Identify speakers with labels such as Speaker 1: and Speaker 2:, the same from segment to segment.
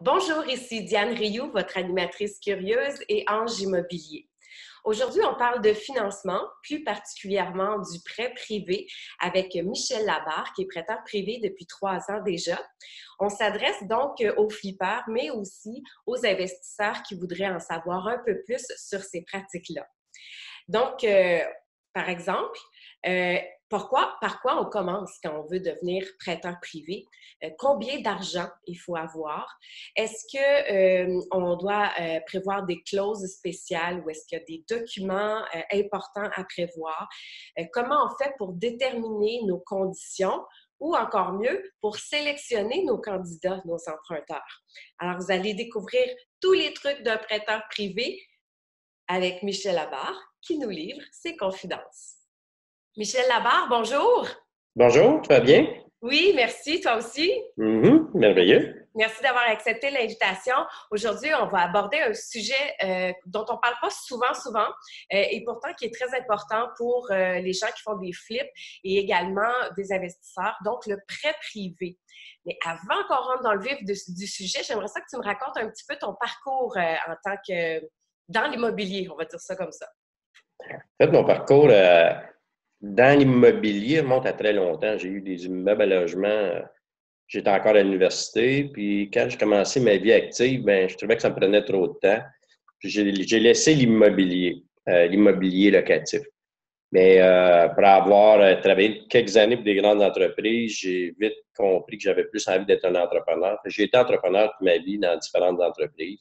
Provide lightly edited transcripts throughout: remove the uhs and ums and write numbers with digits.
Speaker 1: Bonjour, ici Diane Rioux, votre animatrice curieuse et ange immobilier. Aujourd'hui, on parle de financement, plus particulièrement du prêt privé avec Michel Labarre, qui est prêteur privé depuis 3 ans déjà. On s'adresse donc aux flippers, mais aussi aux investisseurs qui voudraient en savoir un peu plus sur ces pratiques-là. Donc, par exemple, euh, par quoi on commence quand on veut devenir prêteur privé? Combien d'argent il faut avoir? Est-ce que on doit prévoir des clauses spéciales ou est-ce qu'il y a des documents importants à prévoir? Comment on fait pour déterminer nos conditions? Ou encore mieux, pour sélectionner nos candidats, nos emprunteurs. Alors, vous allez découvrir tous les trucs d'un prêteur privé avec Michel Labarre qui nous livre ses confidences. Michel Labarre, bonjour!
Speaker 2: Bonjour, tu vas bien?
Speaker 1: Oui, merci, toi aussi.
Speaker 2: Merveilleux.
Speaker 1: Merci d'avoir accepté l'invitation. Aujourd'hui, on va aborder un sujet dont on ne parle pas souvent, et pourtant qui est très important pour les gens qui font des flips et également des investisseurs, donc le prêt privé. Mais avant qu'on rentre dans le vif du sujet, j'aimerais ça que tu me racontes un petit peu ton parcours en tant que dans l'immobilier, on va dire ça comme ça.
Speaker 2: En fait, mon parcours dans l'immobilier remonte à très longtemps. J'ai eu des immeubles à logement. J'étais encore à l'université. Puis quand j'ai commencé ma vie active, ben, je trouvais que ça me prenait trop de temps. Puis j'ai laissé l'immobilier locatif. Mais après avoir travaillé quelques années pour des grandes entreprises, j'ai vite compris que j'avais plus envie d'être un entrepreneur. J'ai été entrepreneur toute ma vie dans différentes entreprises.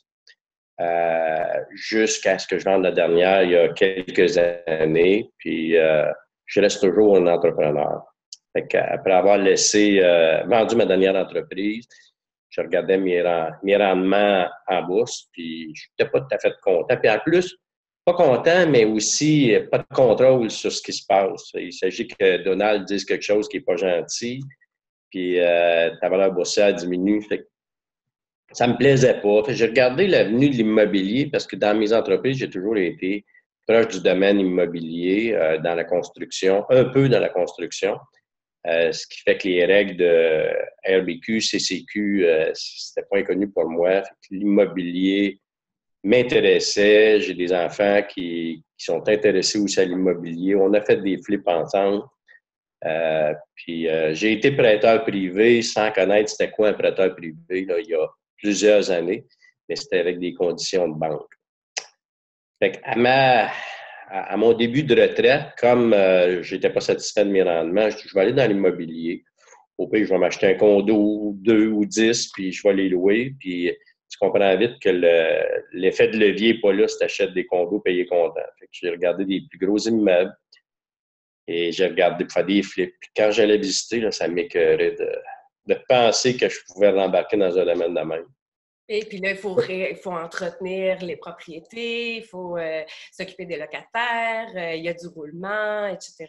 Speaker 2: Jusqu'à ce que je vende la dernière il y a quelques années. Puis, je reste toujours un entrepreneur. Après avoir vendu ma dernière entreprise, je regardais mes rendements en bourse, puis je n'étais pas tout à fait content. Puis en plus, pas content, mais aussi pas de contrôle sur ce qui se passe. Il s'agit que Donald dise quelque chose qui n'est pas gentil, puis ta valeur boursière diminue. Ça me plaisait pas. J'ai regardé l'avenue de l'immobilier parce que dans mes entreprises, j'ai toujours été proche du domaine immobilier, dans la construction, un peu dans la construction, ce qui fait que les règles de RBQ, CCQ, c'était pas inconnu pour moi. L'immobilier m'intéressait. J'ai des enfants qui sont intéressés aussi à l'immobilier. On a fait des flips ensemble. Puis j'ai été prêteur privé sans connaître c'était quoi un prêteur privé là, il y a plusieurs années, mais c'était avec des conditions de banque. Fait à mon début de retraite, comme je n'étais pas satisfait de mes rendements, je vais aller dans l'immobilier. Au pire, je vais m'acheter un condo, 2 ou 10, puis je vais les louer. Puis tu comprends vite que l'effet de levier n'est pas là si tu achètes des condos payés comptant. Fait que j'ai regardé des plus gros immeubles. Et j'ai regardé pour faire des flips. Puis quand j'allais visiter, là, ça m'écœurait de penser que je pouvais rembarquer dans un domaine de même.
Speaker 1: Et puis là, il faut entretenir les propriétés, il faut s'occuper des locataires, il y a du roulement, etc.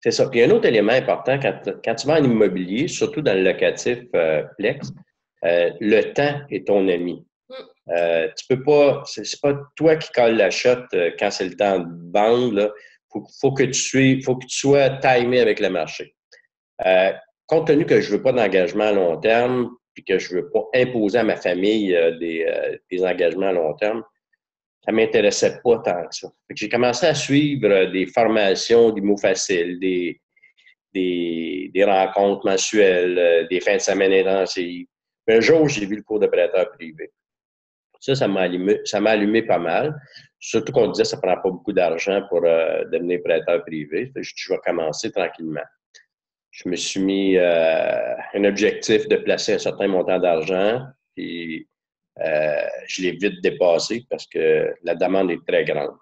Speaker 2: C'est ça. Puis un autre élément important, quand tu vas en immobilier, surtout dans le locatif Plex, le temps est ton ami.
Speaker 1: Mm.
Speaker 2: Tu peux pas, c'est pas toi qui colle la shot quand c'est le temps de vendre. Là. Faut que tu sois timé avec le marché. Euh, Compte tenu que je veux pas d'engagement à long terme, puis que je veux pas imposer à ma famille des engagements à long terme, ça m'intéressait pas tant que ça. Fait que j'ai commencé à suivre des formations, des mots faciles, des rencontres mensuelles, des fins de semaine intensives. Un jour, j'ai vu le cours de prêteur privé. Ça m'a allumé pas mal. Surtout qu'on disait que ça ne prend pas beaucoup d'argent pour devenir prêteur privé. Je vais commencer tranquillement. Je me suis mis un objectif de placer un certain montant d'argent, puis je l'ai vite dépassé parce que la demande est très grande.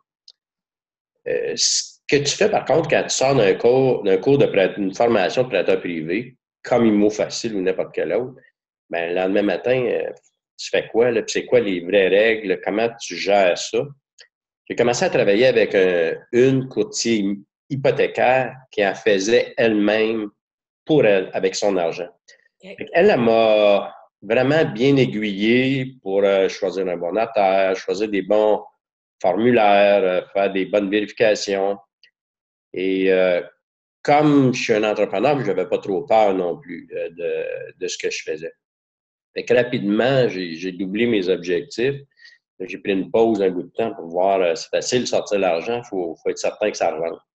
Speaker 2: Ce que tu fais, par contre, quand tu sors d'une formation de prêteur privé, comme IMO Facile ou n'importe quel autre, ben, le lendemain matin, tu fais quoi? Là? Puis c'est quoi les vraies règles? Comment tu gères ça? J'ai commencé à travailler avec une courtier hypothécaire qui en faisait elle-même pour elle, avec son argent.
Speaker 1: Okay.
Speaker 2: Elle m'a vraiment bien aiguillé pour choisir un bon notaire, choisir des bons formulaires, faire des bonnes vérifications. Et comme je suis un entrepreneur, je n'avais pas trop peur non plus de ce que je faisais. Fait que rapidement, j'ai doublé mes objectifs. J'ai pris une pause un bout de temps pour voir, c'est facile de sortir l'argent, faut être certain que ça rentre.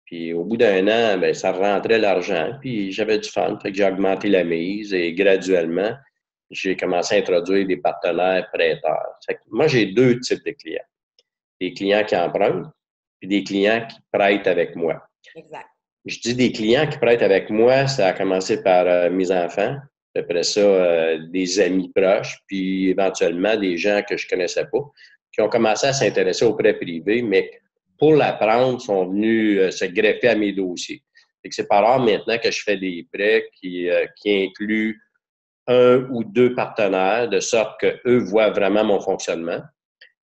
Speaker 2: Puis au bout d'un an, ben, ça rentrait l'argent, puis j'avais du fun. Fait que j'ai augmenté la mise et graduellement, j'ai commencé à introduire des partenaires prêteurs. Fait que moi, j'ai deux types de clients. Des clients qui empruntent, puis des clients qui prêtent avec moi.
Speaker 1: Exact.
Speaker 2: Je dis des clients qui prêtent avec moi, ça a commencé par mes enfants, après ça, des amis proches, puis éventuellement des gens que je ne connaissais pas, qui ont commencé à s'intéresser aux prêts privés, mais pour l'apprendre, sont venus se greffer à mes dossiers. C'est pas rare maintenant que je fais des prêts qui incluent un ou deux partenaires, de sorte qu'eux voient vraiment mon fonctionnement.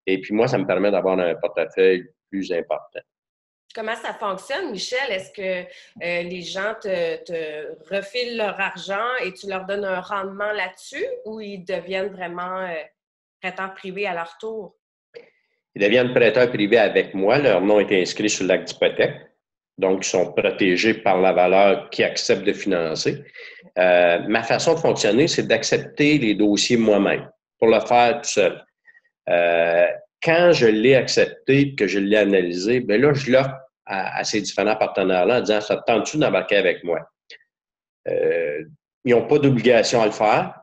Speaker 2: Et puis moi, ça me permet d'avoir un portefeuille plus important.
Speaker 1: Comment ça fonctionne, Michel? Est-ce que les gens te refilent leur argent et tu leur donnes un rendement là-dessus ou ils deviennent vraiment prêteurs privés à leur tour?
Speaker 2: Ils deviennent prêteurs privés avec moi. Leur nom est inscrit sur l'acte d'hypothèque. Donc, ils sont protégés par la valeur qu'ils acceptent de financer. Ma façon de fonctionner, c'est d'accepter les dossiers moi-même pour le faire tout seul. Quand je l'ai accepté, que je l'ai analysé, bien là, je l'offre à ces différents partenaires-là en disant, ça te tente-tu d'embarquer avec moi? Ils n'ont pas d'obligation à le faire.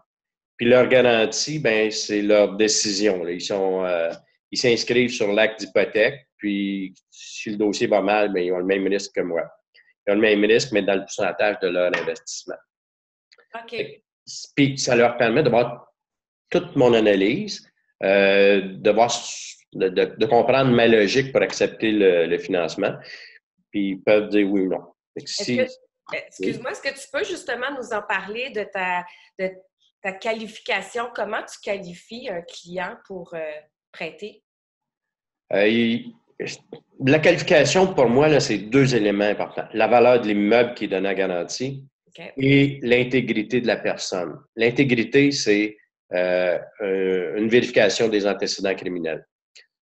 Speaker 2: Puis leur garantie, ben c'est leur décision. Là. Ils s'inscrivent sur l'acte d'hypothèque, puis si le dossier va mal, bien, ils ont le même risque que moi. Ils ont le même risque, mais dans le pourcentage de leur investissement.
Speaker 1: OK.
Speaker 2: Puis ça leur permet de voir toute mon analyse, de comprendre ma logique pour accepter le financement, puis ils peuvent dire oui ou non.
Speaker 1: Excuse-moi, est-ce que tu peux justement nous en parler de ta qualification? Comment tu qualifies un client pour prêter?
Speaker 2: La qualification, pour moi, là, c'est deux éléments importants. La valeur de l'immeuble qui est donné à garantie et l'intégrité de la personne. L'intégrité, c'est une vérification des antécédents criminels.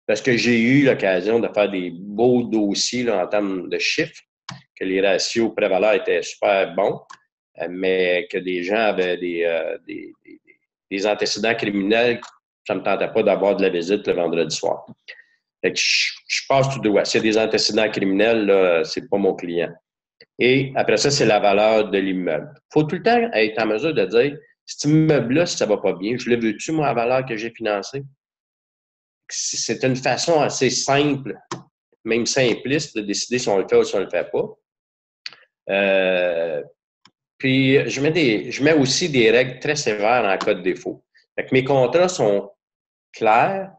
Speaker 2: Parce que j'ai eu l'occasion de faire des beaux dossiers là, en termes de chiffres, que les ratios pré-valeur étaient super bons, mais que des gens avaient des antécédents criminels, ça ne me tentait pas d'avoir de la visite le vendredi soir. Fait que je passe tout droit. S'il y a des antécédents criminels, là, c'est pas mon client. Et après ça, c'est la valeur de l'immeuble. Il faut tout le temps être en mesure de dire, cet immeuble-là, si ça va pas bien, je le veux-tu, moi, la valeur que j'ai financée? C'est une façon assez simple, même simpliste, de décider si on le fait ou si on le fait pas. Puis, je mets aussi des règles très sévères en cas de défaut. Fait que mes contrats sont clairs.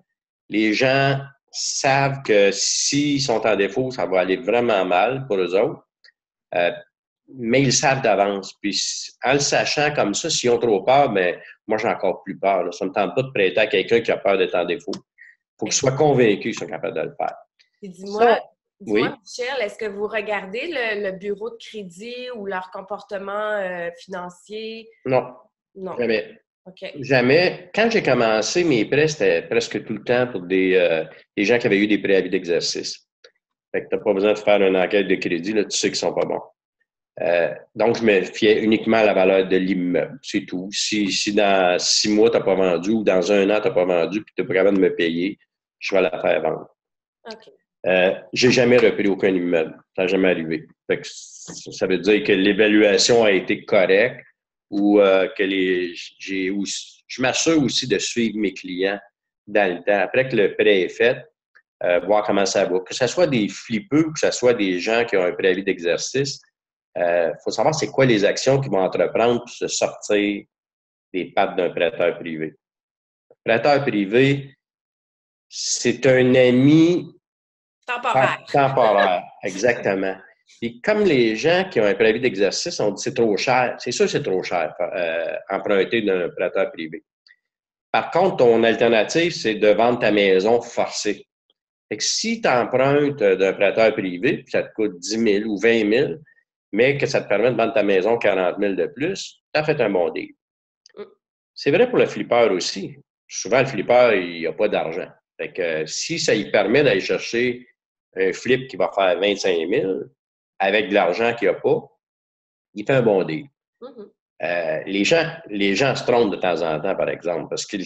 Speaker 2: Les gens savent que s'ils sont en défaut, ça va aller vraiment mal pour eux autres. Mais ils le savent d'avance. Puis, en le sachant comme ça, s'ils ont trop peur, bien, moi, j'ai encore plus peur. Là. Ça ne me tente pas de prêter à quelqu'un qui a peur d'être en défaut. Il faut qu'ils soient convaincus qu'ils sont capables de le faire.
Speaker 1: Dis-moi,
Speaker 2: oui?
Speaker 1: Michel, est-ce que vous regardez le bureau de crédit ou leur comportement financier?
Speaker 2: Non, jamais.
Speaker 1: Okay.
Speaker 2: Jamais. Quand j'ai commencé, mes prêts, c'était presque tout le temps pour des gens qui avaient eu des préavis d'exercice. Fait que tu n'as pas besoin de faire une enquête de crédit, là, tu sais qu'ils ne sont pas bons. Donc, je me fiais uniquement à la valeur de l'immeuble, c'est tout. Si dans 6 mois, tu n'as pas vendu ou dans 1 an, tu n'as pas vendu puis tu n'es pas capable de me payer, je vais la faire vendre.
Speaker 1: Okay.
Speaker 2: J'ai jamais repris aucun immeuble. Ça n'a jamais arrivé. Fait que ça veut dire que l'évaluation a été correcte ou que je m'assure aussi de suivre mes clients dans le temps. Après que le prêt est fait, voir comment ça va. Que ce soit des flippeux ou que ce soit des gens qui ont un préavis d'exercice, faut savoir c'est quoi les actions qu'ils vont entreprendre pour se sortir des pattes d'un prêteur privé. Le prêteur privé, c'est un ami temporaire, exactement. Et comme les gens qui ont un préavis d'exercice ont dit c'est trop cher, c'est sûr que c'est trop cher emprunter d'un prêteur privé. Par contre, ton alternative, c'est de vendre ta maison forcée. Fait que si tu empruntes d'un prêteur privé, puis ça te coûte 10 000 ou 20 000, mais que ça te permet de vendre ta maison 40 000 de plus, tu as fait un bon deal. C'est vrai pour le flipper aussi. Souvent, le flipper, il n'a pas d'argent. Fait que si ça lui permet d'aller chercher un flip qui va faire 25 000 avec de l'argent qu'il n'a pas, il fait un bon deal. les gens se trompent de temps en temps, par exemple, parce que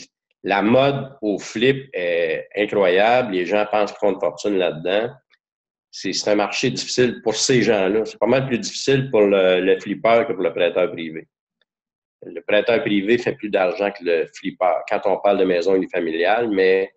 Speaker 2: la mode au flip est incroyable. Les gens pensent qu'ils font une fortune là-dedans. C'est un marché difficile pour ces gens-là. C'est pas mal plus difficile pour le flipper que pour le prêteur privé. Le prêteur privé fait plus d'argent que le flipper quand on parle de maison unifamiliale, mais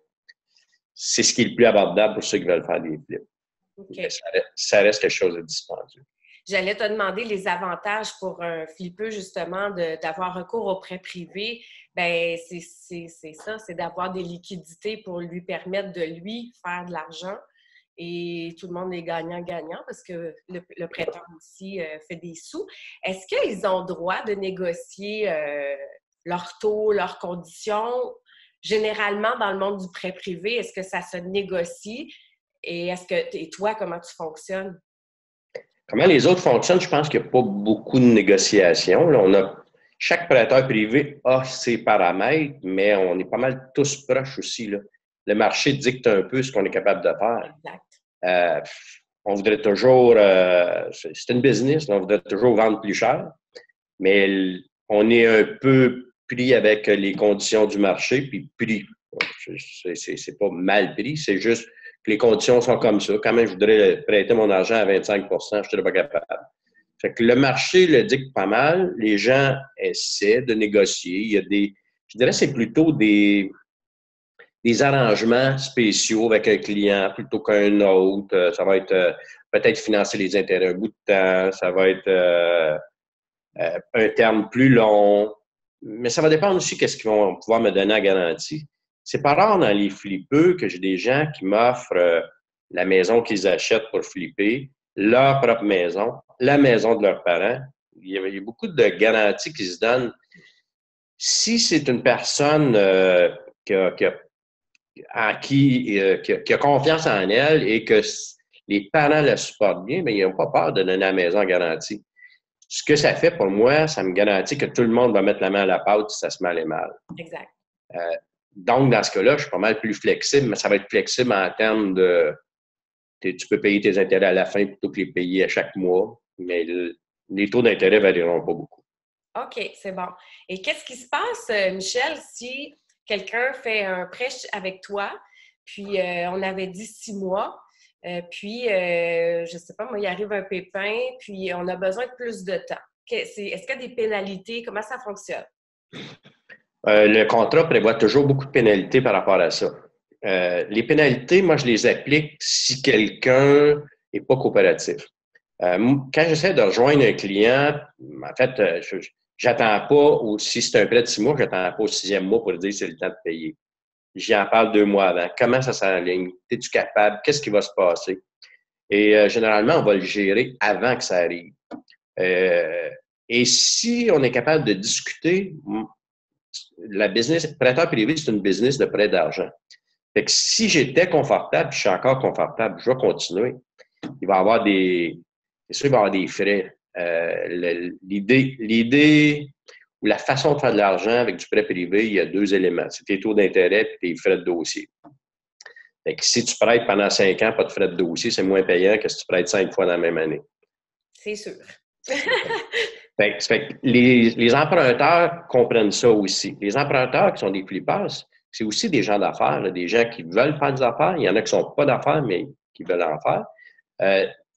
Speaker 2: c'est ce qui est le plus abordable pour ceux qui veulent faire des flips.
Speaker 1: Okay.
Speaker 2: Ça reste quelque chose de dispendieux.
Speaker 1: J'allais te demander les avantages pour un flippeux, justement, d'avoir recours au prêt privé. Bien, c'est ça, c'est d'avoir des liquidités pour lui permettre de, lui, faire de l'argent. Et tout le monde est gagnant-gagnant parce que le prêteur aussi fait des sous. Est-ce qu'ils ont droit de négocier leurs taux, leurs conditions? Généralement, dans le monde du prêt privé, est-ce que ça se négocie? Et toi, comment tu fonctionnes?
Speaker 2: Comment les autres fonctionnent, je pense qu'il n'y a pas beaucoup de négociations. Là, chaque prêteur privé a ses paramètres, mais on est pas mal tous proches aussi. Là. Le marché dicte un peu ce qu'on est capable de faire.
Speaker 1: Exact.
Speaker 2: On voudrait toujours, c'est une business, on voudrait toujours vendre plus cher, mais on est un peu pris avec les conditions du marché, puis pris. C'est pas mal pris, c'est juste que les conditions sont comme ça. Quand même, je voudrais prêter mon argent à 25 je ne serais pas capable. Fait que le marché le dicte pas mal. Les gens essaient de négocier. Il y a je dirais que c'est plutôt des arrangements spéciaux avec un client plutôt qu'un autre. Ça va être peut-être financer les intérêts un bout de temps. Ça va être un terme plus long. Mais ça va dépendre aussi de ce qu'ils vont pouvoir me donner en garantie. C'est pas rare dans les flippeux que j'ai des gens qui m'offrent la maison qu'ils achètent pour flipper, leur propre maison, la maison de leurs parents. Il y a beaucoup de garanties qui se donnent. Si c'est une personne qui a confiance en elle et que les parents la supportent bien, bien, ils n'ont pas peur de donner la maison en garantie. Ce que ça fait pour moi, ça me garantit que tout le monde va mettre la main à la pâte si ça se met à aller mal.
Speaker 1: Exact.
Speaker 2: Donc, dans ce cas-là, je suis pas mal plus flexible, mais ça va être flexible en termes de... Tu peux payer tes intérêts à la fin plutôt que les payer à chaque mois, mais les taux d'intérêt ne varieront pas beaucoup.
Speaker 1: OK, c'est bon. Et qu'est-ce qui se passe, Michel, si quelqu'un fait un prêt avec toi, puis on avait dit 6 mois, puis, je ne sais pas, moi, il arrive un pépin, puis on a besoin de plus de temps. Est-ce qu'il y a des pénalités? Comment ça fonctionne?
Speaker 2: Le contrat prévoit toujours beaucoup de pénalités par rapport à ça. Les pénalités, moi, je les applique si quelqu'un n'est pas coopératif. Quand j'essaie de rejoindre un client, en fait, j'attends pas, si c'est un prêt de 6 mois, j'attends pas au 6e mois pour dire c'est le temps de payer. J'y en parle 2 mois avant. Comment ça s'enligne? Es-tu capable? Qu'est-ce qui va se passer? Et généralement, on va le gérer avant que ça arrive. Et si on est capable de discuter, la business, prêteur privé, c'est une business de prêt d'argent. Fait que si j'étais confortable, puis je suis encore confortable, je vais continuer. Il va y avoir c'est sûr, il va y avoir des frais. L'idée ou la façon de faire de l'argent avec du prêt privé, il y a 2 éléments. C'est tes taux d'intérêt et tes frais de dossier. Fait que si tu prêtes pendant 5 ans, pas de frais de dossier, c'est moins payant que si tu prêtes 5 fois dans la même année.
Speaker 1: C'est sûr.
Speaker 2: Fait que les emprunteurs comprennent ça aussi. Les emprunteurs qui sont des flippers, c'est aussi des gens d'affaires, des gens qui veulent faire des affaires. Il y en a qui ne sont pas d'affaires, mais qui veulent en faire.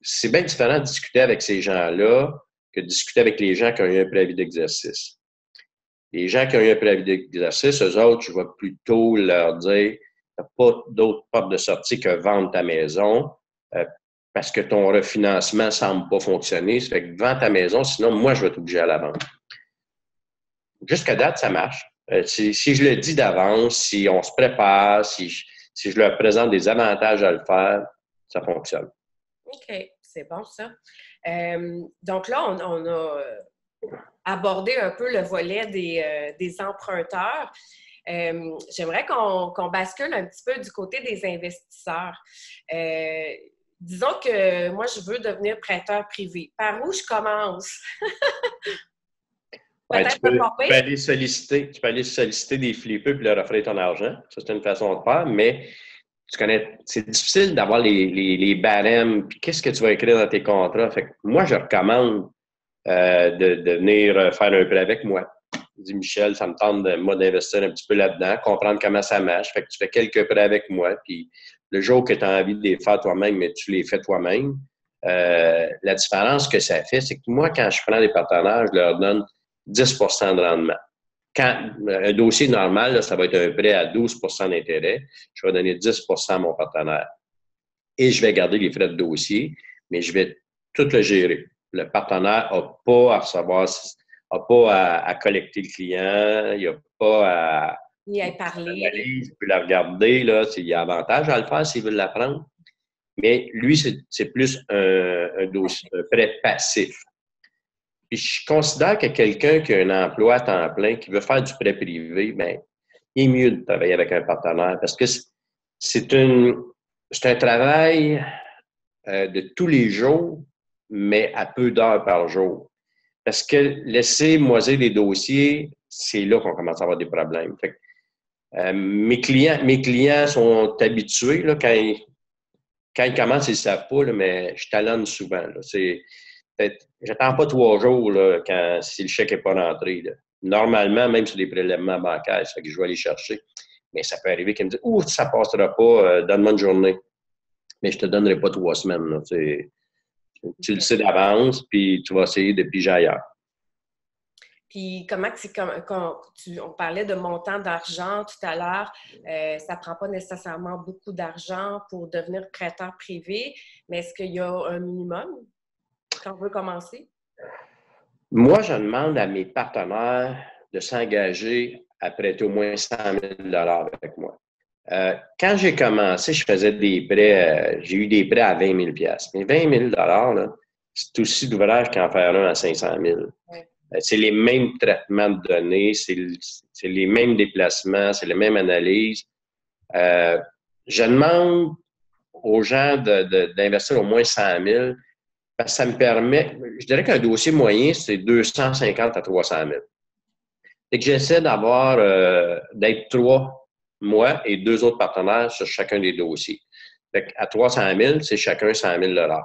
Speaker 2: C'est bien différent de discuter avec ces gens-là que de discuter avec les gens qui ont eu un préavis d'exercice. Les gens qui ont eu un préavis d'exercice, eux autres, je vais plutôt leur dire « tu n'as pas d'autre porte de sortie que vendre ta maison parce que ton refinancement ne semble pas fonctionner. Ça fait que vends ta maison, sinon moi, je vais t'obliger à la vendre. » Jusqu'à date, ça marche. Si je le dis d'avance, si on se prépare, si je leur présente des avantages à le faire, ça fonctionne.
Speaker 1: OK, c'est bon ça. Donc là, on a abordé un peu le volet des emprunteurs. J'aimerais qu'on bascule un petit peu du côté des investisseurs. Disons que moi, je veux devenir prêteur privé. Par où je commence?
Speaker 2: Ouais, tu peux aller solliciter des flippeux et leur offrir ton argent. Ça, c'est une façon de faire, mais c'est difficile d'avoir les barèmes. Puis qu'est-ce que tu vas écrire dans tes contrats? Fait que moi, je recommande de venir faire un prêt avec moi. Il dit, Michel, ça me tente moi d'investir un petit peu là-dedans, comprendre comment ça marche. Fait que tu fais quelques prêts avec moi, puis le jour que tu as envie de les faire toi-même, mais tu les fais toi-même, la différence que ça fait, c'est que moi, quand je prends des partenaires, je leur donne 10 de rendement. Quand un dossier normal, là, ça va être un prêt à 12 d'intérêt, je vais donner 10 à mon partenaire. Et je vais garder les frais de dossier, mais je vais tout le gérer. Le partenaire n'a pas à recevoir, n'a pas à collecter le client, il n'a pas à...
Speaker 1: Il y a parlé.
Speaker 2: Il peut la regarder, là, il y a avantage à le faire s'il veut l'apprendre. Mais lui, c'est plus un dossier, un prêt passif. Puis je considère que quelqu'un qui a un emploi à temps plein, qui veut faire du prêt privé, bien, il est mieux de travailler avec un partenaire parce que c'est un travail de tous les jours, mais à peu d'heures par jour. Parce que laisser moisir des dossiers, c'est là qu'on commence à avoir des problèmes. Fait que, mes clients sont habitués, là, quand ils commencent, ils ne savent pas, là, mais je talonne souvent. J'attends pas 3 jours là, si le chèque n'est pas rentré. Là. Normalement, même sur des prélèvements bancaires, ça fait que je vais aller chercher. Mais ça peut arriver qu'ils me disent « Ouh, ça ne passera pas, donne-moi une journée. » Mais je ne te donnerai pas 3 semaines. Là, tu le sais d'avance, puis tu vas essayer de piger ailleurs.
Speaker 1: Puis on parlait de montant d'argent tout à l'heure, ça ne prend pas nécessairement beaucoup d'argent pour devenir prêteur privé, mais est-ce qu'il y a un minimum quand on veut commencer?
Speaker 2: Moi, je demande à mes partenaires de s'engager à prêter au moins 100 000 avec moi. Quand j'ai commencé, je faisais des prêts, j'ai eu des prêts à 20 000 mais 20 000 là, c'est aussi d'ouvrage qu'en faire un à 500 000. Ouais. C'est les mêmes traitements de données, c'est les mêmes déplacements, c'est les mêmes analyses. Je demande aux gens d'investir au moins 100 000 parce que ça me permet, je dirais qu'un dossier moyen, c'est 250 à 300 000. C'est que j'essaie d'être 3, moi et 2 autres partenaires sur chacun des dossiers. Fait à 300 000, c'est chacun 100 000 $.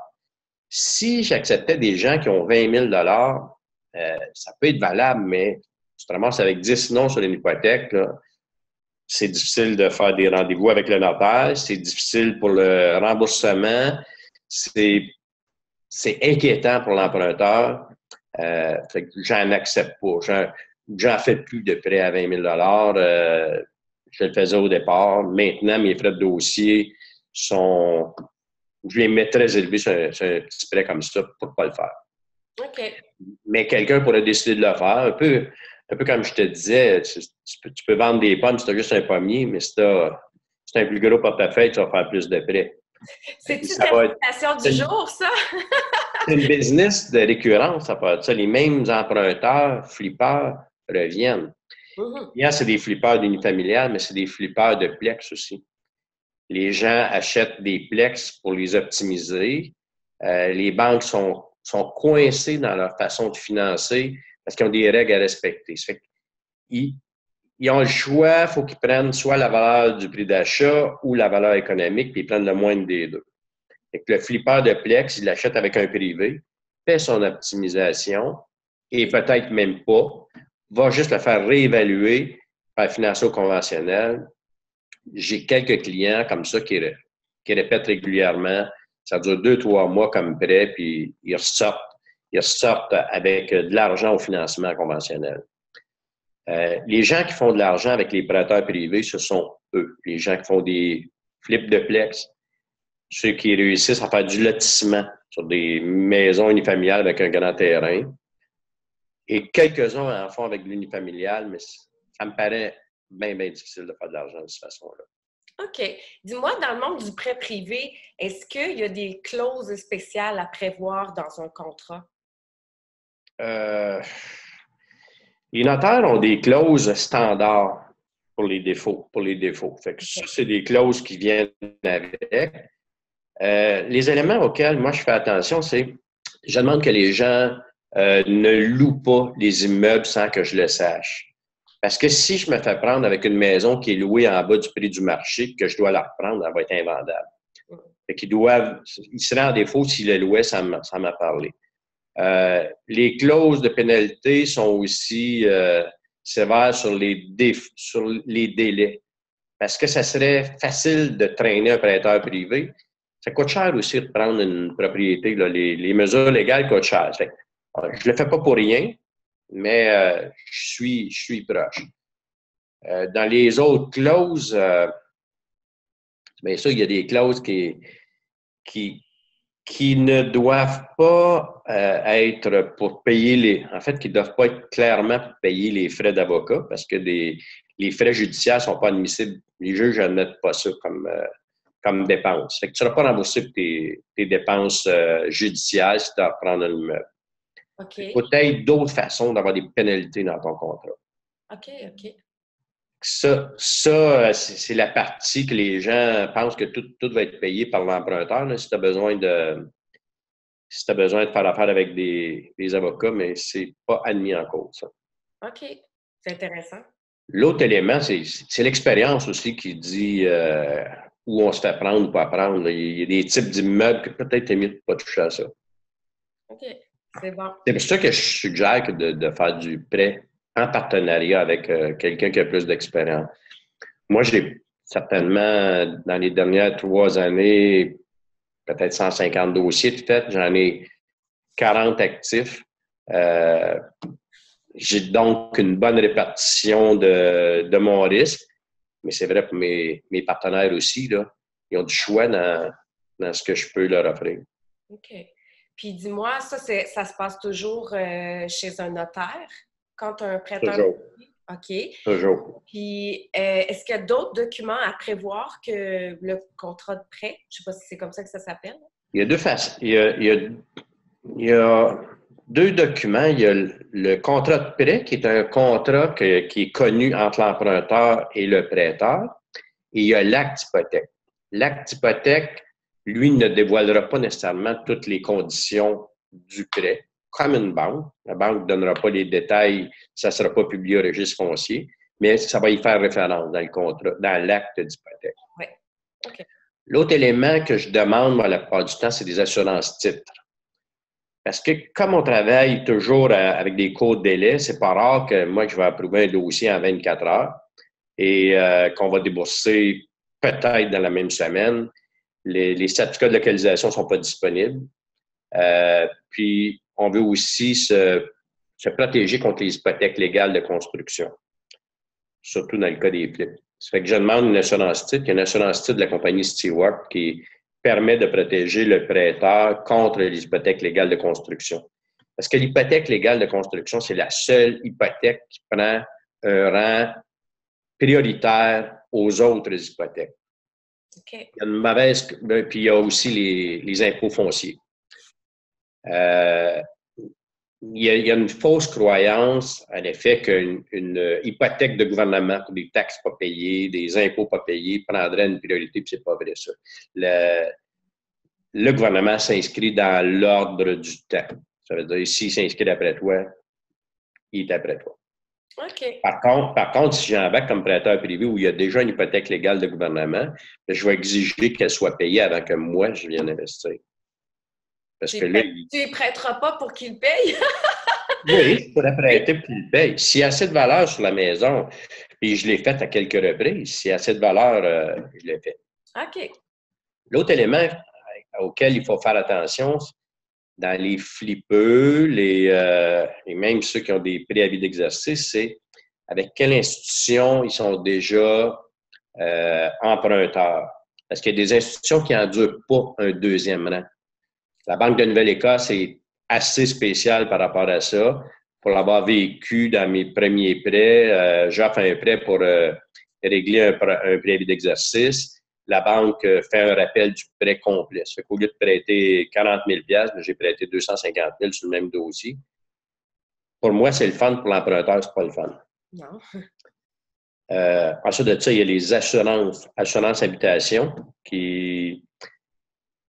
Speaker 2: Si j'acceptais des gens qui ont 20 000 ça peut être valable, mais tu te ramasses avec 10 noms sur une hypothèque, c'est difficile de faire des rendez-vous avec le notaire, c'est difficile pour le remboursement, c'est inquiétant pour l'emprunteur. J'en accepte pas. J'en fais plus de prêts à 20 000 je le faisais au départ. Maintenant, mes frais de dossier sont... Je les mets très élevés sur un petit prêt comme ça pour ne pas le faire.
Speaker 1: OK.
Speaker 2: Mais quelqu'un pourrait décider de le faire. Un peu comme je te disais, tu peux vendre des pommes si tu as juste un pommier, mais si tu as un plus gros portefeuille, tu vas faire plus de prêts.
Speaker 1: C'est-tu ta citation du jour, ça?
Speaker 2: C'est une business de récurrence, ça peut être ça. Les mêmes emprunteurs, flippeurs, reviennent. Hier, c'est des flippeurs d'unifamilial, mais c'est des flippeurs de plex aussi. Les gens achètent des plex pour les optimiser. Les banques sont coincées dans leur façon de financer parce qu'ils ont des règles à respecter. Ça fait ils ont le choix, il faut qu'ils prennent soit la valeur du prix d'achat ou la valeur économique, puis ils prennent le moindre des deux. Fait que le flipper de plex, il l'achète avec un privé, fait son optimisation et peut-être même pas, va juste le faire réévaluer par financier conventionnel. J'ai quelques clients comme ça qui répètent régulièrement. Ça dure 2-3 mois comme prêt, puis ils ressortent avec de l'argent au financement conventionnel. Les gens qui font de l'argent avec les prêteurs privés, ce sont eux. Les gens qui font des flips de plex, ceux qui réussissent à faire du lotissement sur des maisons unifamiliales avec un grand terrain. Et quelques-uns en font avec de l'unifamilial, mais ça me paraît bien, bien difficile de faire de l'argent de cette façon-là.
Speaker 1: OK. Dis-moi, dans le monde du prêt privé, est-ce qu'il y a des clauses spéciales à prévoir dans un contrat?
Speaker 2: Les notaires ont des clauses standards pour les défauts. Fait que ça, c'est des clauses qui viennent avec. Les éléments auxquels moi je fais attention, c'est je demande que les gens ne louent pas les immeubles sans que je le sache. Parce que si je me fais prendre avec une maison qui est louée en bas du prix du marché, que je dois la reprendre, elle va être invendable. Fait qu'ils seraient en défaut s'ils le louaient sans m'a parlé. Les clauses de pénalité sont aussi sévères sur sur les délais. Parce que ça serait facile de traîner un prêteur privé. Ça coûte cher aussi de prendre une propriété. Là. Les mesures légales coûtent cher. Je ne le fais pas pour rien, mais je suis proche. Dans les autres clauses, bien sûr, il y a des clauses qui ne doivent pas être pour payer en fait, qui ne doivent pas être clairement pour payer les frais d'avocat parce que les frais judiciaires ne sont pas admissibles. Les juges n'admettent pas ça comme dépense. Fait que tu ne seras pas remboursé pour tes dépenses judiciaires si tu dois reprendre un immeuble.
Speaker 1: OK.
Speaker 2: Il y a peut-être d'autres façons d'avoir des pénalités dans ton contrat.
Speaker 1: OK, OK.
Speaker 2: Ça, c'est la partie que les gens pensent que tout va être payé par l'emprunteur. Là, si tu as besoin de faire affaire avec des avocats, mais c'est pas admis en cause. Ça.
Speaker 1: OK. C'est intéressant.
Speaker 2: L'autre élément, c'est l'expérience aussi qui dit où on se fait prendre ou pas prendre. Il y a des types d'immeubles que peut-être c'est mieux de ne pas toucher à ça.
Speaker 1: OK. C'est bon.
Speaker 2: C'est pour ça que je suggère de faire du prêt en partenariat avec quelqu'un qui a plus d'expérience. Moi, j'ai certainement, dans les dernières 3 années, peut-être 150 dossiers de fait. J'en ai 40 actifs. J'ai donc une bonne répartition de mon risque, mais c'est vrai pour mes partenaires aussi. Là, ils ont du choix dans ce que je peux leur offrir.
Speaker 1: OK. Puis dis-moi, ça se passe toujours chez un notaire quand un prêteur...
Speaker 2: Toujours.
Speaker 1: OK.
Speaker 2: Toujours.
Speaker 1: Puis est-ce qu'il y a d'autres documents à prévoir que le contrat de prêt? Je ne sais pas si c'est comme ça que ça s'appelle.
Speaker 2: Il y a deux façons. Il y a 2 documents. Il y a le contrat de prêt, qui est un contrat qui est connu entre l'emprunteur et le prêteur. Et il y a l'acte d'hypothèque. L'acte d'hypothèque, lui, ne dévoilera pas nécessairement toutes les conditions du prêt, comme une banque. La banque ne donnera pas les détails, ça ne sera pas publié au registre foncier, mais ça va y faire référence dans le contrat, dans l'acte d'hypothèque.
Speaker 1: Oui. OK.
Speaker 2: L'autre élément que je demande, moi, la plupart du temps, c'est des assurances titres. Parce que comme on travaille toujours avec des courts délais, c'est pas rare que moi, je vais approuver un dossier en 24 heures et qu'on va débourser peut-être dans la même semaine. Les certificats de localisation ne sont pas disponibles. Puis, on veut aussi se protéger contre les hypothèques légales de construction, surtout dans le cas des flips. Ça fait que je demande une assurance titre. Il y a une assurance titre de la compagnie Stewart qui permet de protéger le prêteur contre les hypothèques légales de construction. Parce que l'hypothèque légale de construction, c'est la seule hypothèque qui prend un rang prioritaire aux autres hypothèques.
Speaker 1: Okay.
Speaker 2: Il y a une mauvaise... Puis il y a aussi les impôts fonciers. Il y a une fausse croyance à l'effet qu'une hypothèque de gouvernement pour des taxes pas payées, des impôts pas payés, prendrait une priorité, puis c'est pas vrai ça. Le gouvernement s'inscrit dans l'ordre du temps. Ça veut dire, s'il s'inscrit après toi, il est après toi.
Speaker 1: OK.
Speaker 2: Par contre, si j'embarque comme prêteur privé où il y a déjà une hypothèque légale de gouvernement, je vais exiger qu'elle soit payée avant que moi, je vienne investir. Parce que là,
Speaker 1: tu ne prêteras pas pour qu'il paye?
Speaker 2: Oui, je pourrais prêter pour qu'il paye. S'il y a assez de valeur sur la maison, puis je l'ai fait à quelques reprises, s'il y a assez de valeur, je l'ai fait.
Speaker 1: OK.
Speaker 2: L'autre élément auquel il faut faire attention, dans les flippeux, et même ceux qui ont des préavis d'exercice, c'est avec quelle institution ils sont déjà emprunteurs. Parce qu'il y a des institutions qui n'endurent pas un deuxième rang. La Banque de Nouvelle-Écosse est assez spéciale par rapport à ça. Pour l'avoir vécu dans mes premiers prêts, j'offre un prêt pour régler un préavis d'exercice. La banque fait un rappel du prêt complet. Ça fait qu'au lieu de prêter 40 000 j'ai prêté 250 000 sur le même dossier. Pour moi, c'est le fun. Pour l'emprunteur, c'est pas le fun.
Speaker 1: Non.
Speaker 2: Ensuite de ça, il y a les assurances habitation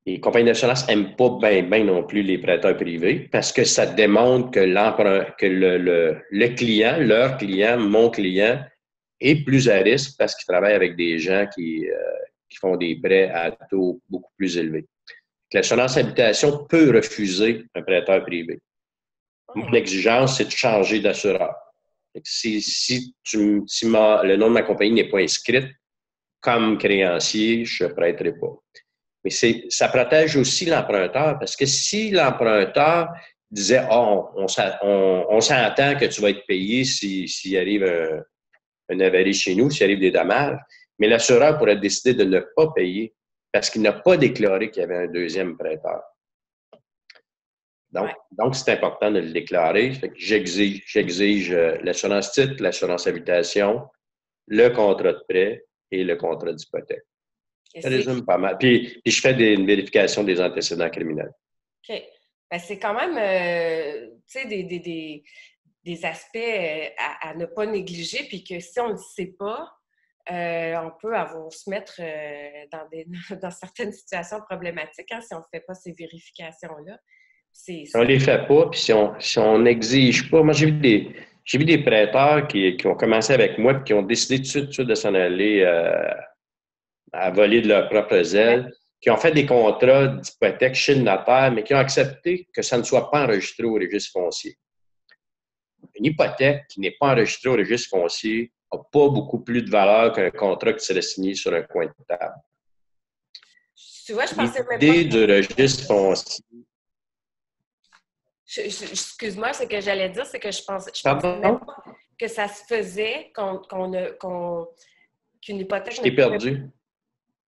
Speaker 2: les compagnies d'assurance n'aiment pas bien non plus les prêteurs privés parce que ça démontre que le client, leur client, mon client, est plus à risque parce qu'il travaille avec des gens qui font des prêts à taux beaucoup plus élevés. L'assurance habitation peut refuser un prêteur privé. Mon exigence, c'est de changer d'assureur. Si le nom de ma compagnie n'est pas inscrit comme créancier, je ne prêterai pas. Mais ça protège aussi l'emprunteur parce que si l'emprunteur disait on s'entend que tu vas être payé s'il arrive un avarie chez nous, s'il arrive des dommages, mais l'assureur pourrait décider de ne pas payer parce qu'il n'a pas déclaré qu'il y avait un deuxième prêteur. Donc c'est important de le déclarer. J'exige l'assurance titre, l'assurance habitation, le contrat de prêt et le contrat d'hypothèque. Ça résume pas mal. Puis je fais une vérification des antécédents criminels.
Speaker 1: OK. Ben, c'est quand même, tu sais, des aspects à ne pas négliger, puis que si on ne le sait pas, on peut se mettre dans certaines situations problématiques si on ne fait pas ces vérifications-là.
Speaker 2: Si on ne les fait pas, puis si on n'exige pas. Moi, j'ai vu des prêteurs qui ont commencé avec moi et qui ont décidé tout de suite de s'en aller à voler de leurs propres ailes, qui ont fait des contrats d'hypothèque chez le notaire, mais qui ont accepté que ça ne soit pas enregistré au registre foncier. Une hypothèque qui n'est pas enregistrée au registre foncier n'a pas beaucoup plus de valeur qu'un contrat qui serait signé sur un coin de table.
Speaker 1: Tu vois, je pensais même pas...
Speaker 2: L'idée du registre foncier...
Speaker 1: Excuse-moi, ce que j'allais dire, c'est que je pensais
Speaker 2: même
Speaker 1: pas que ça se faisait qu'une hypothèque...
Speaker 2: Je t'ai perdu.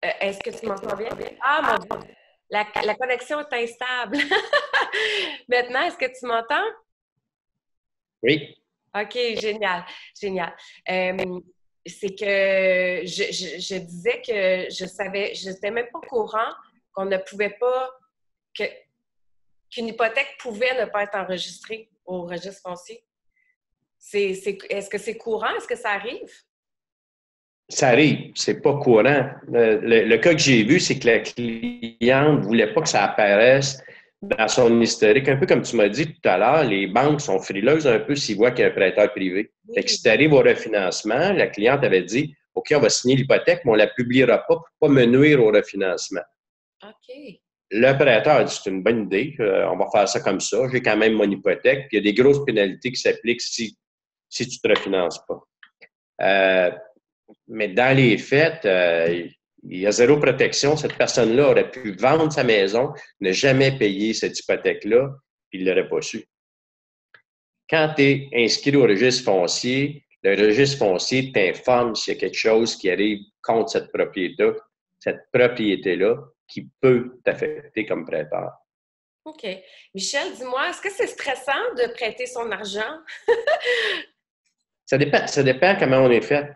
Speaker 1: Est-ce que tu m'entends bien? Ah, mon Dieu! La connexion est instable. Maintenant, est-ce que tu m'entends?
Speaker 2: Oui.
Speaker 1: OK, génial, génial. C'est que je disais que je n'étais même pas au courant qu'on ne pouvait pas... qu'une hypothèque pouvait ne pas être enregistrée au registre foncier. Est-ce que c'est courant? Est-ce que ça arrive?
Speaker 2: Ça arrive, c'est pas courant. Le cas que j'ai vu, c'est que la cliente ne voulait pas que ça apparaisse dans son historique. Un peu comme tu m'as dit tout à l'heure, les banques sont frileuses un peu s'ils voient qu'il y a un prêteur privé. Oui. Fait que si tu arrives au refinancement, la cliente avait dit « OK, on va signer l'hypothèque, mais on ne la publiera pas pour ne pas me nuire au refinancement. »
Speaker 1: OK.
Speaker 2: Le prêteur a dit « C'est une bonne idée, on va faire ça comme ça. J'ai quand même mon hypothèque. » Puis il y a des grosses pénalités qui s'appliquent si tu ne te refinances pas. Mais dans les faits, il y a zéro protection. Cette personne-là aurait pu vendre sa maison, ne jamais payer cette hypothèque-là, puis il ne l'aurait pas su. Quand tu es inscrit au registre foncier, le registre foncier t'informe s'il y a quelque chose qui arrive contre cette propriété-là qui peut t'affecter comme prêteur.
Speaker 1: OK. Michel, dis-moi, est-ce que c'est stressant de prêter son argent?
Speaker 2: Ça dépend comment on est fait.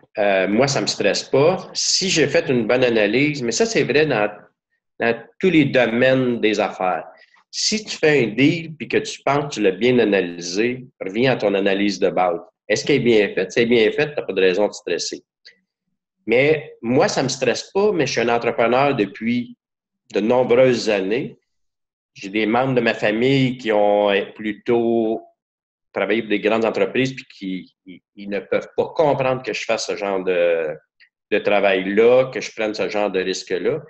Speaker 2: Moi, ça ne me stresse pas. Si j'ai fait une bonne analyse, mais ça, c'est vrai dans tous les domaines des affaires. Si tu fais un deal et que tu penses que tu l'as bien analysé, reviens à ton analyse de base. Est-ce qu'elle est bien faite? Si elle est bien faite, tu n'as pas de raison de stresser. Mais moi, ça ne me stresse pas, mais je suis un entrepreneur depuis de nombreuses années. J'ai des membres de ma famille qui ont plutôt travailler pour des grandes entreprises puis qui ne peuvent pas comprendre que je fasse ce genre de travail-là, que je prenne ce genre de risque-là.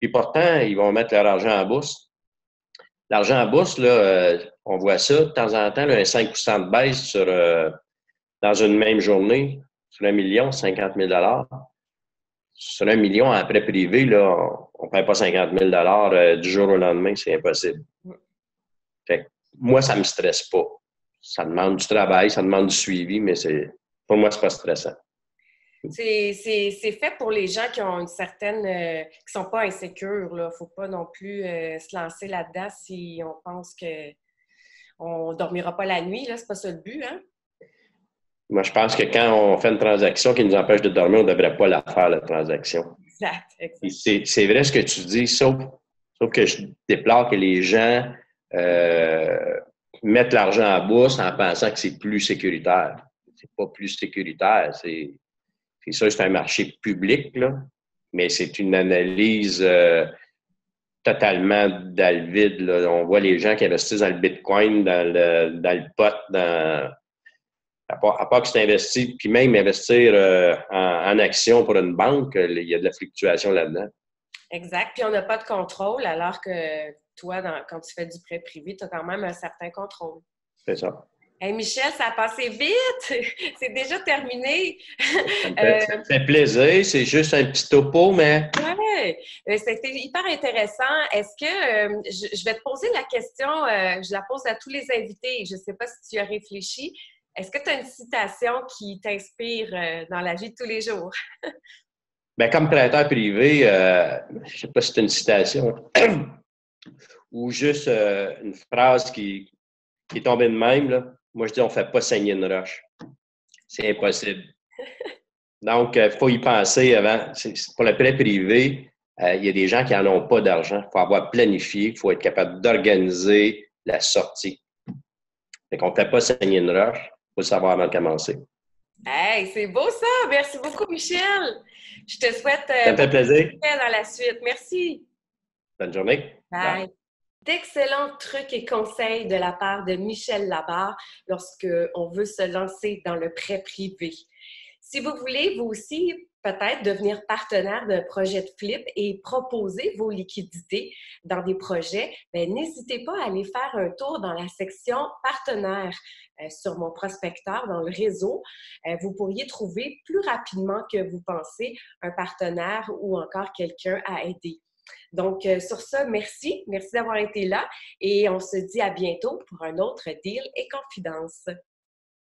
Speaker 2: Puis pourtant, ils vont mettre leur argent en bourse. L'argent en bourse, là, on voit ça de temps en temps, là, un 5 de baisse dans une même journée, sur 1 million, 50 000 $. Sur 1 million en prêt privé, là, on ne perd pas 50 000 $ du jour au lendemain, c'est impossible. Fait que moi, ça ne me stresse pas. Ça demande du travail, ça demande du suivi, mais pour moi, c'est pas stressant.
Speaker 1: C'est fait pour les gens qui ont une certaine... qui sont pas insécures. Il ne faut pas non plus se lancer là-dedans si on pense qu'on ne dormira pas la nuit. Ce n'est pas ça le but, hein?
Speaker 2: Moi, je pense que quand on fait une transaction qui nous empêche de dormir, on ne devrait pas la faire, la transaction.
Speaker 1: Exact.
Speaker 2: C'est vrai ce que tu dis, sauf que je déplore que les gens mettent l'argent à bourse en pensant que c'est plus sécuritaire. C'est pas plus sécuritaire. C'est ça, c'est un marché public, là, mais c'est une analyse totalement dans le vide. Là. On voit les gens qui investissent dans le Bitcoin, dans le pot, à part que c'est investi, puis même investir en action pour une banque, il y a de la fluctuation là-dedans.
Speaker 1: Exact. Puis on n'a pas de contrôle, alors que toi, quand tu fais du prêt privé, tu as quand même un certain contrôle.
Speaker 2: C'est ça.
Speaker 1: Hey Michel, ça a passé vite! C'est déjà terminé!
Speaker 2: Ça me fait plaisir. C'est juste un petit topo, mais
Speaker 1: Ouais, c'était hyper intéressant. Est-ce que je vais te poser la question, je la pose à tous les invités, je ne sais pas si tu y as réfléchi. Est-ce que tu as une citation qui t'inspire dans la vie de tous les jours?
Speaker 2: ben, comme prêteur privé, je ne sais pas si c'est une citation ou juste une phrase qui est tombée de même. Là. Moi, je dis on ne fait pas saigner une roche. C'est impossible. Donc, il faut y penser avant. Pour le prêt privé, il y a des gens qui n'en ont pas d'argent. Il faut avoir planifié, il faut être capable d'organiser la sortie. Fait qu'on ne fait pas saigner une roche, il faut le savoir avant de commencer.
Speaker 1: Hey, c'est beau ça! Merci beaucoup, Michel! Je te souhaite
Speaker 2: Ça me fait
Speaker 1: beaucoup de
Speaker 2: plaisir.
Speaker 1: succès dans la suite. Merci!
Speaker 2: Bonne journée. Bye.
Speaker 1: Bye! D'excellents trucs et conseils de la part de Michel Labarre lorsqu'on veut se lancer dans le prêt privé. Si vous voulez, vous aussi, peut-être devenir partenaire d'un projet de flip et proposer vos liquidités dans des projets, n'hésitez pas à aller faire un tour dans la section partenaires sur mon prospecteur dans le réseau. Vous pourriez trouver plus rapidement que vous pensez un partenaire ou encore quelqu'un à aider. Donc, sur ça, merci. Merci d'avoir été là et on se dit à bientôt pour un autre Deal et Confidence.